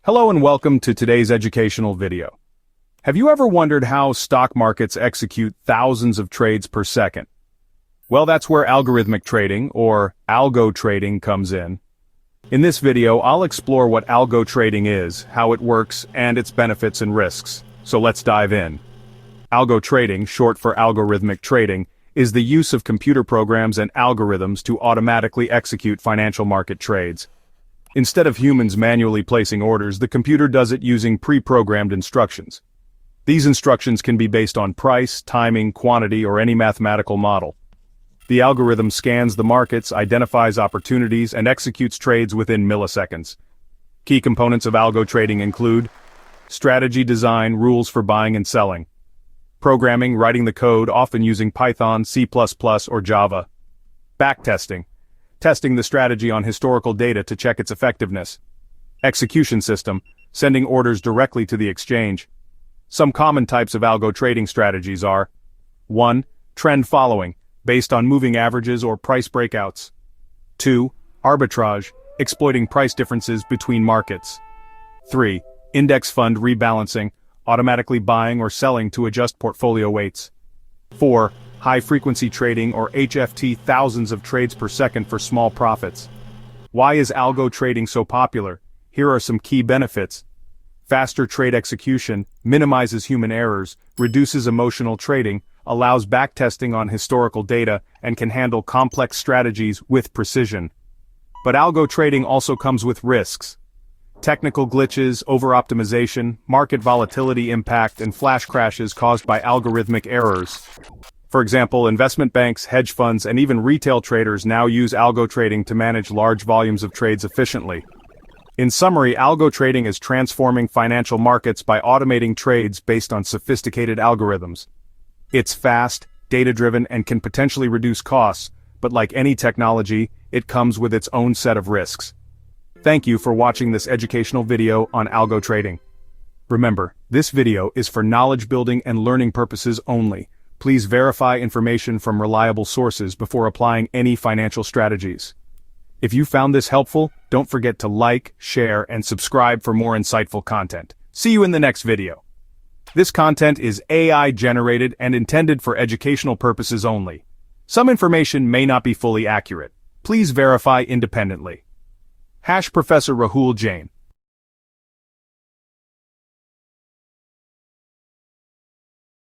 Hello and welcome to today's educational video. Have you ever wondered how stock markets execute thousands of trades per second? Well, that's where algorithmic trading, or algo trading, comes in. In this video, I'll explore what algo trading is, how it works, and its benefits and risks. So let's dive in. Algo trading, short for algorithmic trading, is the use of computer programs and algorithms to automatically execute financial market trades. Instead of humans manually placing orders, the computer does it using pre-programmed instructions. These instructions can be based on price, timing, quantity, or any mathematical model. The algorithm scans the markets, identifies opportunities, and executes trades within milliseconds. Key components of algo trading include strategy design, rules for buying and selling, programming, writing the code, often using Python, C++, or Java, backtesting, testing the strategy on historical data to check its effectiveness, execution system, sending orders directly to the exchange. Some common types of algo trading strategies are 1. Trend following, based on moving averages or price breakouts. 2. Arbitrage, exploiting price differences between markets. 3. Index fund rebalancing, automatically buying or selling to adjust portfolio weights. 4. High-frequency trading, or HFT, thousands of trades per second for small profits. Why is algo trading so popular? Here are some key benefits. Faster trade execution, minimizes human errors, reduces emotional trading, allows backtesting on historical data, and can handle complex strategies with precision. But algo trading also comes with risks. Technical glitches, over-optimization, market volatility impact, and flash crashes caused by algorithmic errors. For example, investment banks, hedge funds, and even retail traders now use algo trading to manage large volumes of trades efficiently. In summary, algo trading is transforming financial markets by automating trades based on sophisticated algorithms. It's fast, data-driven, and can potentially reduce costs, but like any technology, it comes with its own set of risks. Thank you for watching this educational video on algo trading. Remember, this video is for knowledge building and learning purposes only. Please verify information from reliable sources before applying any financial strategies. If you found this helpful, don't forget to like, share, and subscribe for more insightful content. See you in the next video. This content is AI generated and intended for educational purposes only. Some information may not be fully accurate. Please verify independently. Professor Rahul Jain.